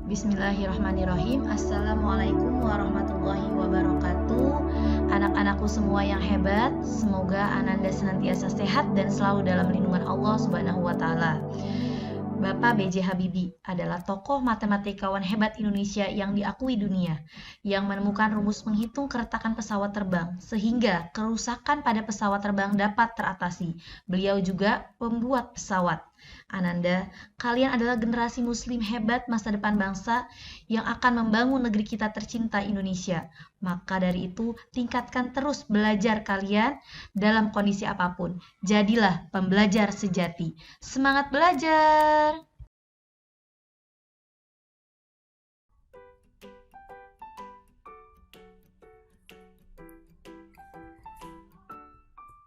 Bismillahirrahmanirrahim. Assalamualaikum warahmatullahi wabarakatuh. Anak-anakku semua yang hebat, semoga Ananda senantiasa sehat dan selalu dalam lindungan Allah Subhanahu wa taala. Bapak B.J. Habibie adalah tokoh matematikawan hebat Indonesia yang diakui dunia, yang menemukan rumus menghitung keretakan pesawat terbang, sehingga kerusakan pada pesawat terbang dapat teratasi. Beliau juga pembuat pesawat. Ananda, kalian adalah generasi muslim hebat masa depan bangsa yang akan membangun negeri kita tercinta Indonesia. Maka dari itu, tingkatkan terus belajar kalian dalam kondisi apapun. Jadilah pembelajar sejati. Semangat belajar!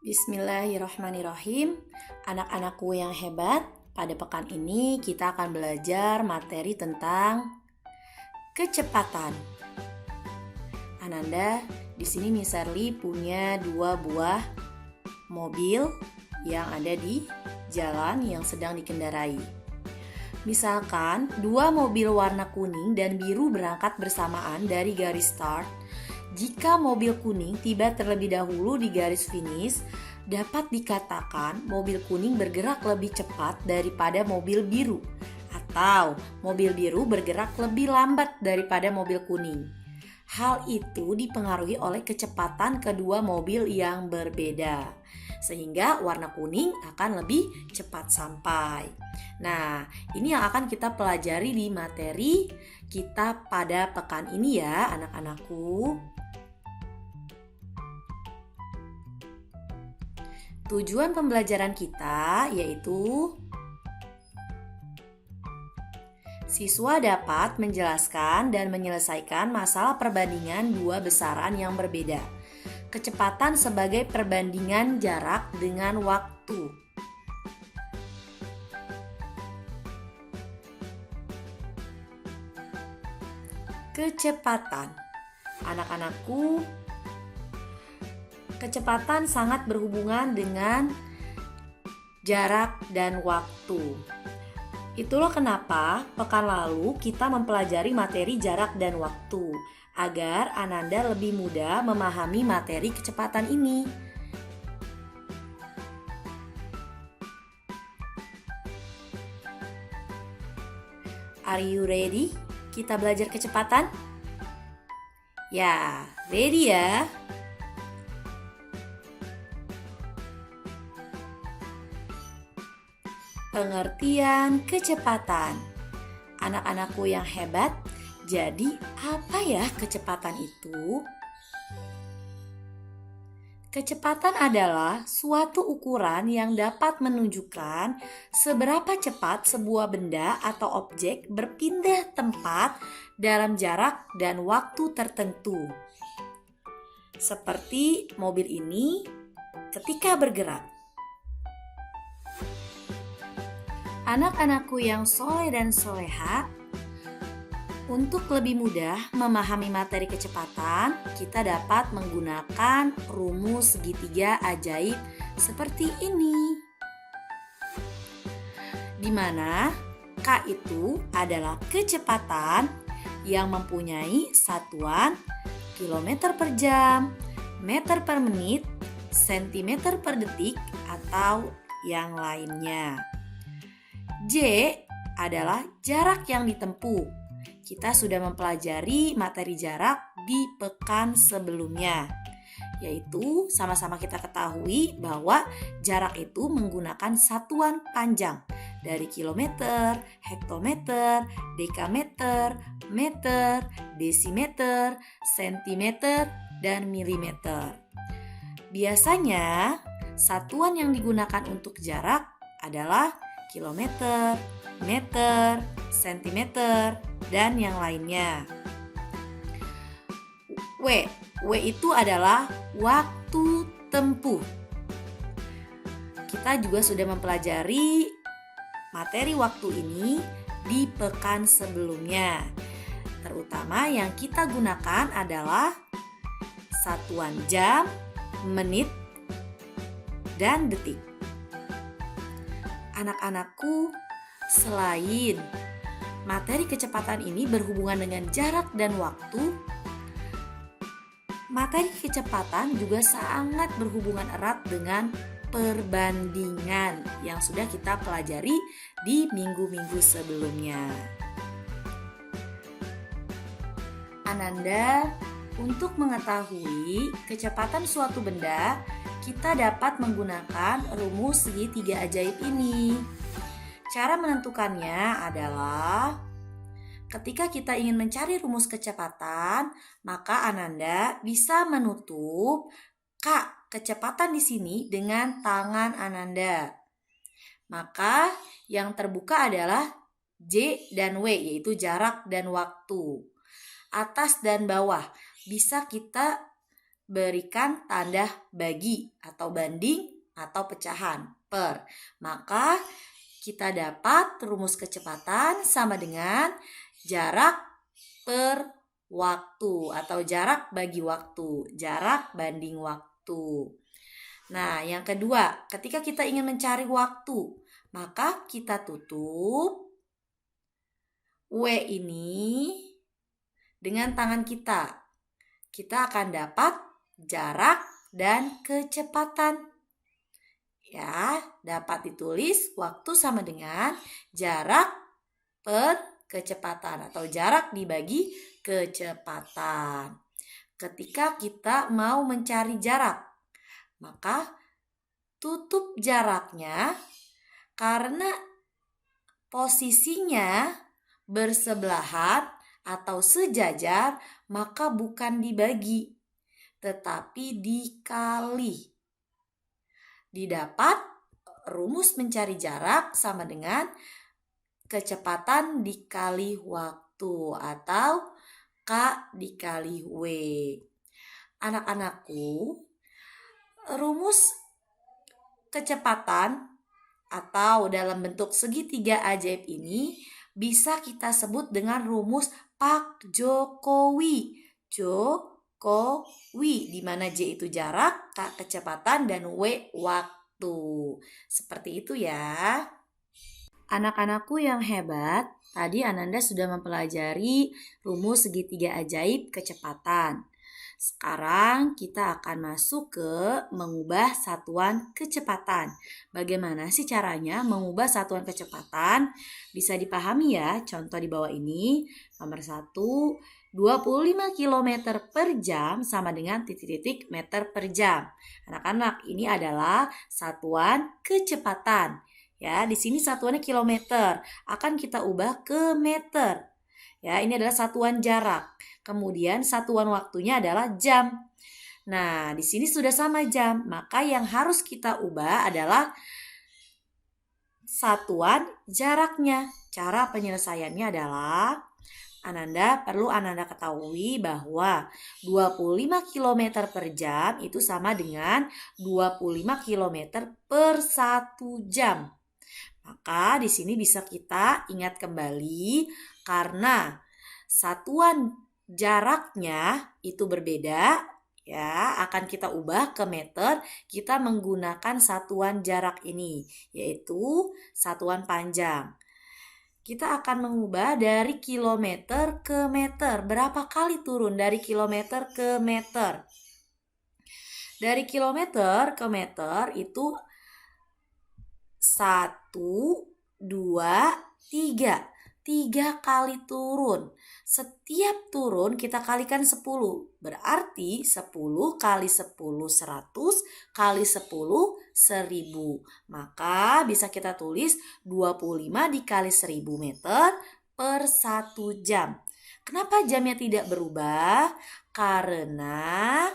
Bismillahirrahmanirrahim. Anak-anakku yang hebat, pada pekan ini kita akan belajar materi tentang kecepatan. Ananda, di sini Miss Sherly punya 2 buah mobil yang ada di jalan yang sedang dikendarai. Misalkan 2 mobil warna kuning dan biru berangkat bersamaan dari garis start. Jika mobil kuning tiba terlebih dahulu di garis finish, dapat dikatakan mobil kuning bergerak lebih cepat daripada mobil biru, atau mobil biru bergerak lebih lambat daripada mobil kuning. Hal itu dipengaruhi oleh kecepatan kedua mobil yang berbeda, sehingga warna kuning akan lebih cepat sampai. Nah, ini yang akan kita pelajari di materi kita pada pekan ini ya, anak-anakku. Tujuan pembelajaran kita yaitu siswa dapat menjelaskan dan menyelesaikan masalah perbandingan 2 besaran yang berbeda. Kecepatan sebagai perbandingan jarak dengan waktu. Kecepatan. Anak-anakku, kecepatan sangat berhubungan dengan jarak dan waktu. Itulah kenapa pekan lalu kita mempelajari materi jarak dan waktu, agar Ananda lebih mudah memahami materi kecepatan ini. Are you ready? Kita belajar kecepatan? Ya, ready ya? Pengertian kecepatan. Anak-anakku yang hebat, jadi apa ya kecepatan itu? Kecepatan adalah suatu ukuran yang dapat menunjukkan seberapa cepat sebuah benda atau objek berpindah tempat dalam jarak dan waktu tertentu. Seperti mobil ini ketika bergerak. Anak-anakku yang soleh dan soleha, untuk lebih mudah memahami materi kecepatan, kita dapat menggunakan rumus segitiga ajaib seperti ini. Di mana K itu adalah kecepatan yang mempunyai satuan kilometer per jam, meter per menit, sentimeter per detik, atau yang lainnya. J adalah jarak yang ditempuh. Kita sudah mempelajari materi jarak di pekan sebelumnya, yaitu sama-sama kita ketahui bahwa jarak itu menggunakan satuan panjang dari kilometer, hektometer, dekameter, meter, desimeter, sentimeter, dan milimeter. Biasanya satuan yang digunakan untuk jarak adalah kilometer, meter, sentimeter, dan yang lainnya. W itu adalah waktu tempuh. Kita juga sudah mempelajari materi waktu ini di pekan sebelumnya. Terutama yang kita gunakan adalah satuan jam, menit, dan detik. Anak-anakku, selain materi kecepatan ini berhubungan dengan jarak dan waktu. Materi kecepatan juga sangat berhubungan erat dengan perbandingan yang sudah kita pelajari di minggu-minggu sebelumnya. Ananda, untuk mengetahui kecepatan suatu benda, kita dapat menggunakan rumus segitiga ajaib ini. Cara menentukannya adalah ketika kita ingin mencari rumus kecepatan, maka Ananda bisa menutup kecepatan di sini dengan tangan Ananda. Maka yang terbuka adalah J dan W, yaitu jarak dan waktu. Atas dan bawah bisa kita berikan tanda bagi atau banding atau pecahan per. Maka kita dapat rumus kecepatan sama dengan jarak per waktu atau jarak bagi waktu, jarak banding waktu. Nah, yang kedua, ketika kita ingin mencari waktu, maka kita tutup W ini dengan tangan kita. Kita akan dapat jarak dan kecepatan. Ya, dapat ditulis waktu sama dengan jarak per kecepatan atau jarak dibagi kecepatan. Ketika kita mau mencari jarak, maka tutup jaraknya karena posisinya bersebelahan atau sejajar, maka bukan dibagi, tetapi dikali. Didapat rumus mencari jarak sama dengan kecepatan dikali waktu atau K dikali W. Anak-anakku, rumus kecepatan atau dalam bentuk segitiga ajaib ini bisa kita sebut dengan rumus Pak Jokowi. Jokowi, di mana J itu jarak, K kecepatan, dan W waktu. Seperti itu ya. Anak-anakku yang hebat, tadi Ananda sudah mempelajari rumus segitiga ajaib kecepatan. Sekarang kita akan masuk ke mengubah satuan kecepatan. Bagaimana sih caranya mengubah satuan kecepatan? Bisa dipahami ya, contoh di bawah ini. Nomor 1, 25 km per jam sama dengan titik-titik meter per jam. Anak-anak, ini adalah satuan kecepatan. Ya, di sini satuannya kilometer, akan kita ubah ke meter. Ya, ini adalah satuan jarak. Kemudian satuan waktunya adalah jam. Nah, di sini sudah sama jam, maka yang harus kita ubah adalah satuan jaraknya. Cara penyelesaiannya adalah perlu Ananda ketahui bahwa 25 km per jam itu sama dengan 25 km per 1 jam. Maka di sini bisa kita ingat kembali karena satuan jaraknya itu berbeda, ya, akan kita ubah ke meter. Kita menggunakan satuan jarak ini, yaitu satuan panjang. Kita akan mengubah dari kilometer ke meter. Berapa kali turun dari kilometer ke meter? Dari kilometer ke meter itu 1, 2, 3. 3 kali turun. Setiap turun kita kalikan 10. Berarti 10 kali 10 100 kali 10 1000. Maka bisa kita tulis 25 dikali 1000 meter per 1 jam. Kenapa jamnya tidak berubah? Karena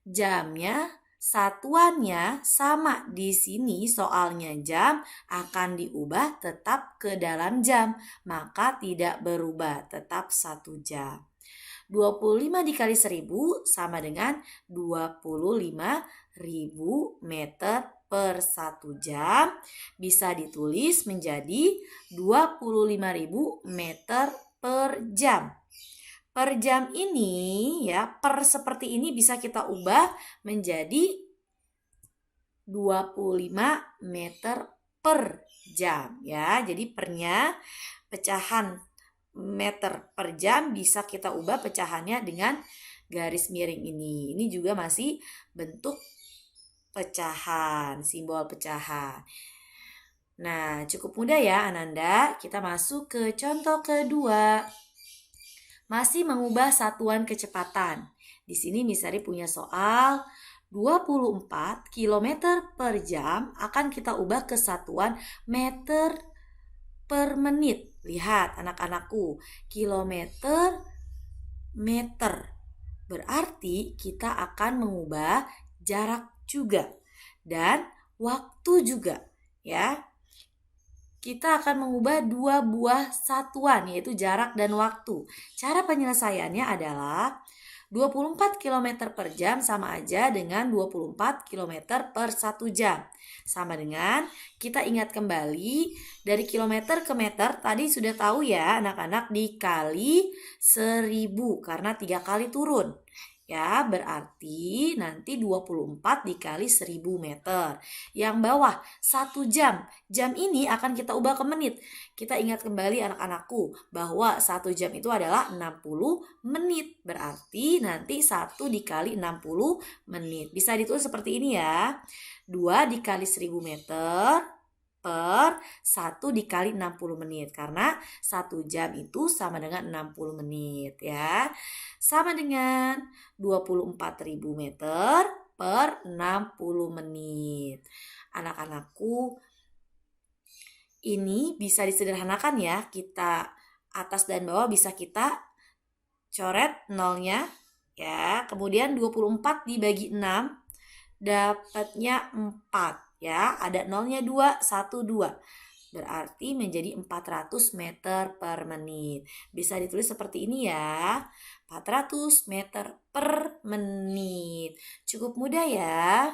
jamnya satuannya sama. Di sini soalnya jam akan diubah tetap ke dalam jam, maka tidak berubah, tetap 1 jam. 25 dikali 1000 sama dengan 25.000 meter per 1 jam. Bisa ditulis menjadi 25.000 meter per jam. Per jam ini ya, per seperti ini bisa kita ubah menjadi 25 meter per jam ya. Jadi pernya pecahan meter per jam bisa kita ubah pecahannya dengan garis miring ini. Ini juga masih bentuk pecahan, simbol pecahan. Nah, cukup mudah ya Ananda. Kita masuk ke contoh kedua. Masih mengubah satuan kecepatan. Di sini Misari punya soal 24 km per jam akan kita ubah ke satuan meter per menit. Lihat anak-anakku, kilometer, meter. Berarti kita akan mengubah jarak juga dan waktu juga ya. Kita akan mengubah dua buah satuan yaitu jarak dan waktu. Cara penyelesaiannya adalah 24 km per jam sama aja dengan 24 km per 1 jam. Sama dengan kita ingat kembali dari kilometer ke meter tadi sudah tahu ya anak-anak dikali 1000 karena 3 kali turun. Ya, berarti nanti 24 dikali 1000 meter. Yang bawah 1 jam. Jam ini akan kita ubah ke menit. Kita ingat kembali anak-anakku bahwa 1 jam itu adalah 60 menit. Berarti nanti 1 dikali 60 menit. Bisa ditulis seperti ini ya. 2 dikali 1000 meter per 1 dikali 60 menit. Karena 1 jam itu sama dengan 60 menit ya. Sama dengan 24.000 meter per 60 menit. Anak-anakku, ini bisa disederhanakan ya. Kita atas dan bawah bisa kita coret nolnya ya. Kemudian 24 dibagi 6 dapatnya 4 ya. Ada nolnya 2, 1, 2. Berarti menjadi 400 meter per menit. Bisa ditulis seperti ini ya. 400 meter per menit. Cukup mudah ya.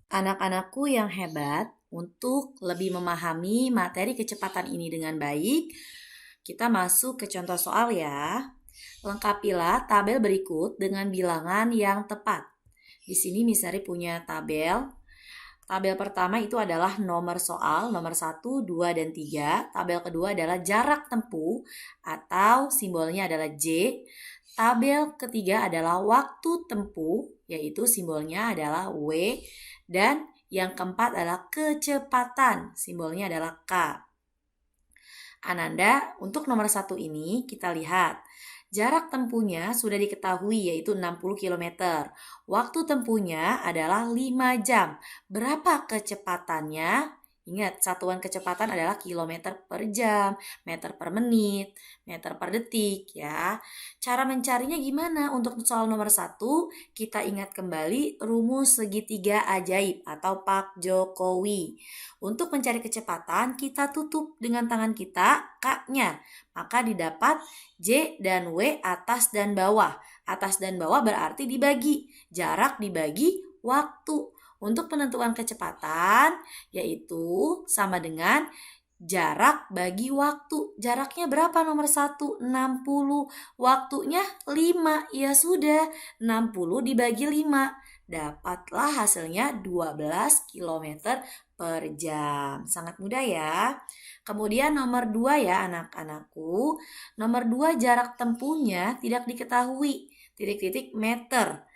Anak-anakku yang hebat, untuk lebih memahami materi kecepatan ini dengan baik, kita masuk ke contoh soal ya. Lengkapilah tabel berikut dengan bilangan yang tepat. Di sini Misari punya tabel. Tabel pertama itu adalah nomor soal, nomor 1, 2, dan 3. Tabel kedua adalah jarak tempuh atau simbolnya adalah J. Tabel ketiga adalah waktu tempuh, yaitu simbolnya adalah W. Dan yang keempat adalah kecepatan, simbolnya adalah K. Ananda, untuk nomor 1 ini kita lihat. Jarak tempuhnya sudah diketahui yaitu 60 km. Waktu tempuhnya adalah 5 jam. Berapa kecepatannya? Ingat, satuan kecepatan adalah kilometer per jam, meter per menit, meter per detik ya. Cara mencarinya gimana? Untuk soal nomor 1, kita ingat kembali rumus segitiga ajaib atau Pak Jokowi. Untuk mencari kecepatan, kita tutup dengan tangan kita K-nya. Maka didapat J dan W atas dan bawah. Atas dan bawah berarti dibagi. Jarak dibagi waktu. Untuk penentuan kecepatan yaitu sama dengan jarak bagi waktu. Jaraknya berapa nomor 1? 60. Waktunya 5. Ya sudah, 60 dibagi 5. Dapatlah hasilnya 12 km per jam. Sangat mudah ya. Kemudian nomor 2 ya anak-anakku. Nomor 2 jarak tempuhnya tidak diketahui. Titik-titik meter.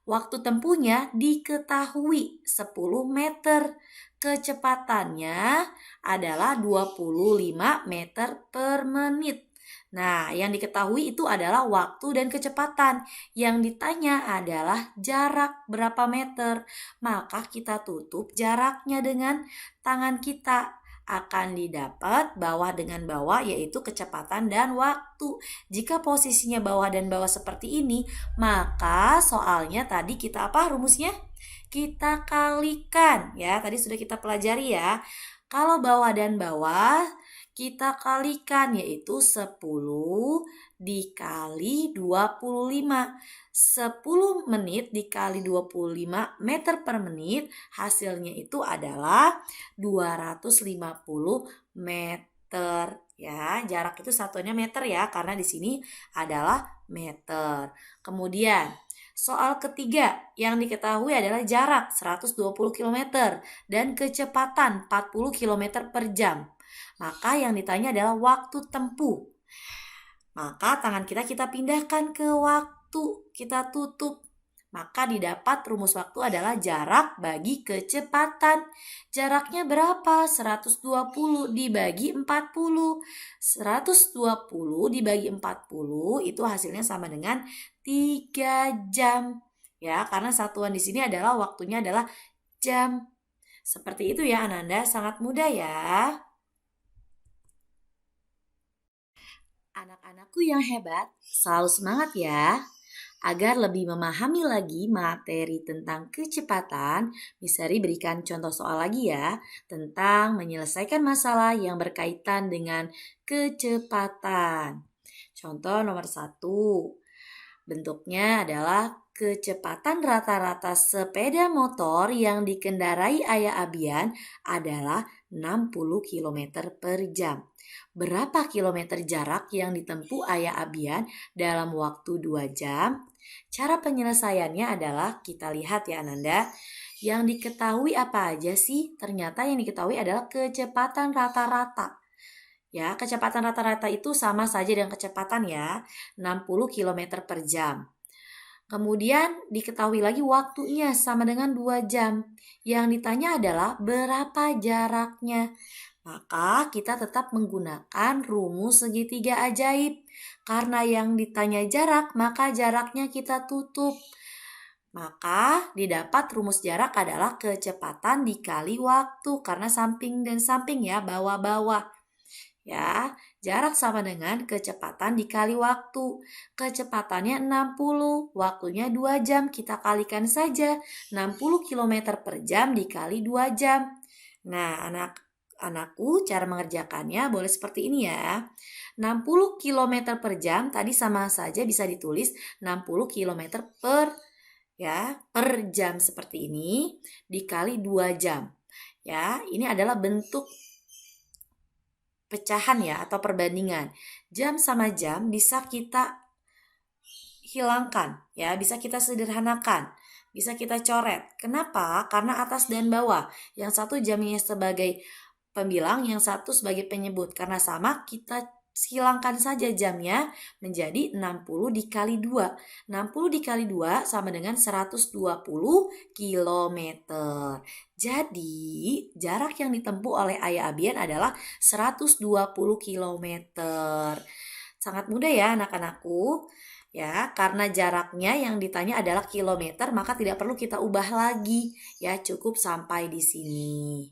Waktu tempuhnya diketahui 10 meter. Kecepatannya adalah 25 meter per menit. Nah, yang diketahui itu adalah waktu dan kecepatan. Yang ditanya adalah jarak berapa meter. Maka kita tutup jaraknya dengan tangan kita. Akan didapat bawah dengan bawah yaitu kecepatan dan waktu. Jika posisinya bawah dan bawah seperti ini, maka soalnya tadi kita apa rumusnya? Kita kalikan ya. Tadi sudah kita pelajari ya. Kalau bawah dan bawah kita kalikan yaitu 10 dikali 25. 10 menit dikali 25 meter per menit hasilnya itu adalah 250 meter ya. Jarak itu satunya meter ya karena di sini adalah meter. Kemudian soal ketiga yang diketahui adalah jarak 120 km dan kecepatan 40 km per jam. Maka yang ditanya adalah waktu tempuh. Maka tangan kita pindahkan ke waktu, kita tutup. Maka didapat rumus waktu adalah jarak bagi kecepatan. Jaraknya berapa? 120 dibagi 40. 120 dibagi 40 itu hasilnya sama dengan 3 jam. Ya, karena satuan di sini adalah waktunya adalah jam. Seperti itu ya Ananda, sangat mudah ya. Anak-anakku yang hebat, selalu semangat ya. Agar lebih memahami lagi materi tentang kecepatan, Miss Sari berikan contoh soal lagi ya, tentang menyelesaikan masalah yang berkaitan dengan kecepatan. Contoh nomor 1, bentuknya adalah kecepatan rata-rata sepeda motor yang dikendarai Ayah Abian adalah 60 km per jam. Berapa kilometer jarak yang ditempuh Ayah Abian dalam waktu 2 jam? Cara penyelesaiannya adalah kita lihat ya Ananda. Yang diketahui apa aja sih? Ternyata yang diketahui adalah kecepatan rata-rata. Ya, kecepatan rata-rata itu sama saja dengan kecepatan ya, 60 km per jam. Kemudian diketahui lagi waktunya sama dengan 2 jam. Yang ditanya adalah berapa jaraknya. Maka kita tetap menggunakan rumus segitiga ajaib. Karena yang ditanya jarak, maka jaraknya kita tutup. Maka didapat rumus jarak adalah kecepatan dikali waktu. Karena samping dan samping ya, bawah-bawah. Ya, jarak sama dengan kecepatan dikali waktu. Kecepatannya 60, waktunya 2 jam. Kita kalikan saja 60 km per jam dikali 2 jam. Nah, anakku cara mengerjakannya boleh seperti ini ya. 60 km per jam tadi sama saja bisa ditulis 60 km per jam seperti ini dikali 2 jam. Ya, ini adalah bentuk pecahan ya atau perbandingan. Jam sama jam bisa kita hilangkan ya, bisa kita sederhanakan, bisa kita coret. Kenapa? Karena atas dan bawah. Yang satu jamnya sebagai pembilang, yang satu sebagai penyebut. Karena sama, kita hilangkan saja jamnya menjadi 60 dikali 2. 60 dikali 2 sama dengan 120 km. Jadi, jarak yang ditempuh oleh Ayah Abian adalah 120 km. Sangat mudah ya anak-anakku. Ya, karena jaraknya yang ditanya adalah kilometer, maka tidak perlu kita ubah lagi. Ya, cukup sampai di sini.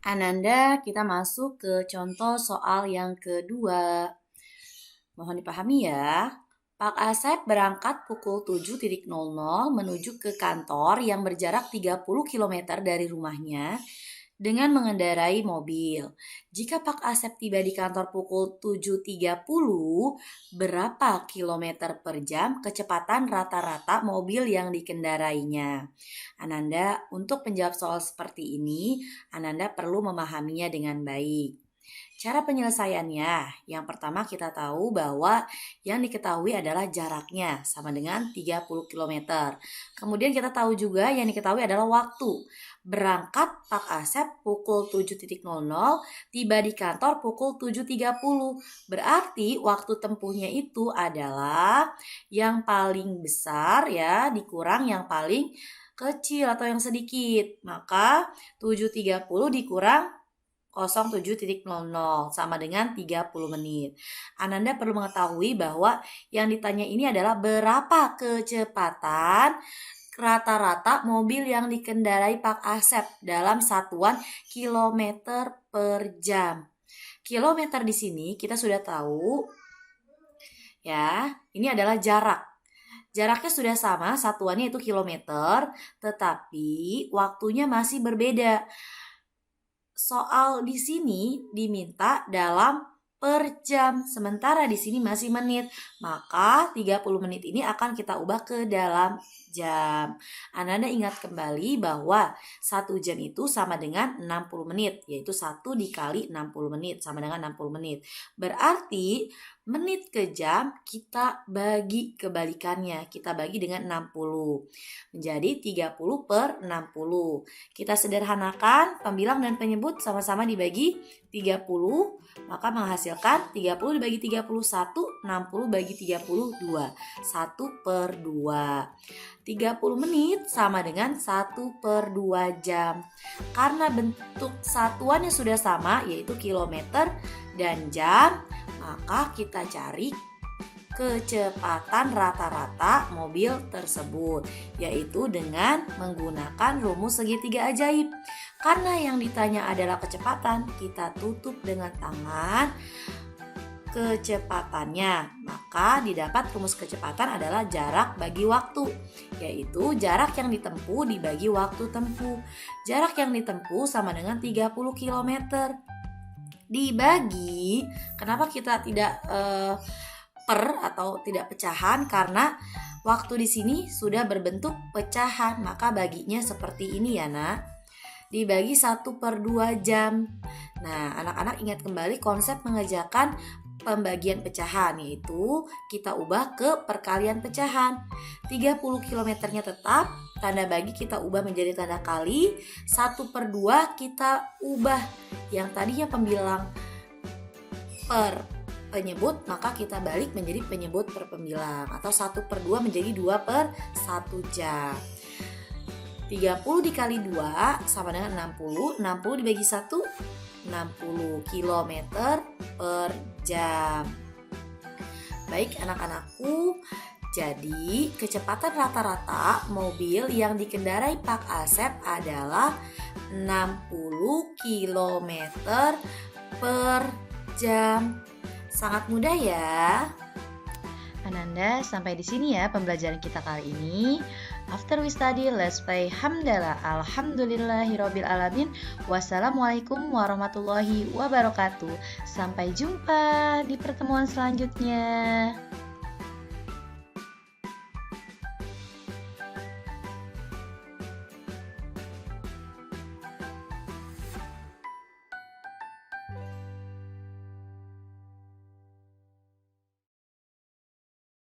Ananda, kita masuk ke contoh soal yang kedua. Mohon dipahami ya. Pak Asep berangkat pukul 7.00 menuju ke kantor yang berjarak 30 km dari rumahnya dengan mengendarai mobil. Jika Pak Asep tiba di kantor pukul 7.30, berapa kilometer per jam kecepatan rata-rata mobil yang dikendarainya? Ananda, untuk menjawab soal seperti ini, Ananda perlu memahaminya dengan baik. Cara penyelesaiannya, yang pertama kita tahu bahwa yang diketahui adalah jaraknya sama dengan 30 km. Kemudian kita tahu juga yang diketahui adalah waktu. Berangkat Pak Asep pukul 7.00, tiba di kantor pukul 7.30. Berarti waktu tempuhnya itu adalah yang paling besar ya dikurang yang paling kecil atau yang sedikit. Maka 7.30 dikurang 07.00 sama dengan 30 menit. Ananda perlu mengetahui bahwa yang ditanya ini adalah berapa kecepatan rata-rata mobil yang dikendarai Pak Asep dalam satuan kilometer per jam. Kilometer di sini kita sudah tahu ya, ini adalah jarak. Jaraknya sudah sama, satuannya itu kilometer, tetapi waktunya masih berbeda. Soal di sini diminta dalam per jam, sementara di sini masih menit. Maka 30 menit ini akan kita ubah ke dalam jam. Ananda ingat kembali bahwa 1 jam itu sama dengan 60 menit, yaitu 1 dikali 60 menit sama dengan 60 menit. Berarti menit ke jam kita bagi kebalikannya. Kita bagi dengan 60. Menjadi 30 per 60. Kita sederhanakan pembilang dan penyebut sama-sama dibagi 30. Maka menghasilkan 30 dibagi 31, 60 bagi 32. 1 per 2. 30 menit sama dengan 1 per 2 jam. Karena bentuk satuannya sudah sama, yaitu kilometer dan jam, maka kita cari kecepatan rata-rata mobil tersebut, yaitu dengan menggunakan rumus segitiga ajaib. Karena yang ditanya adalah kecepatan, kita tutup dengan tangan kecepatannya. Maka didapat rumus kecepatan adalah jarak bagi waktu, yaitu jarak yang ditempuh dibagi waktu tempuh. Jarak yang ditempuh sama dengan 30 km. Dibagi, kenapa kita tidak per atau tidak pecahan? Karena waktu di sini sudah berbentuk pecahan, maka baginya seperti ini ya nak. Dibagi 1 per 2 jam. Nah, anak-anak ingat kembali konsep mengerjakan pembagian pecahan, yaitu kita ubah ke perkalian pecahan. 30 km-nya tetap, tanda bagi kita ubah menjadi tanda kali. 1 per 2 kita ubah, yang tadinya pembilang per penyebut, maka kita balik menjadi penyebut per pembilang. Atau 1 per 2 menjadi 2 per 1 jam. 30 dikali 2 sama dengan 60. 60 dibagi 1, 60 km per jam. Baik anak-anakku, jadi kecepatan rata-rata mobil yang dikendarai Pak Asep adalah 60 km per jam. Sangat mudah ya. Ananda, sampai di sini ya pembelajaran kita kali ini. After we study, let's play hamdalah. Alhamdulillahirabbil alamin. Wassalamualaikum warahmatullahi wabarakatuh. Sampai jumpa di pertemuan selanjutnya.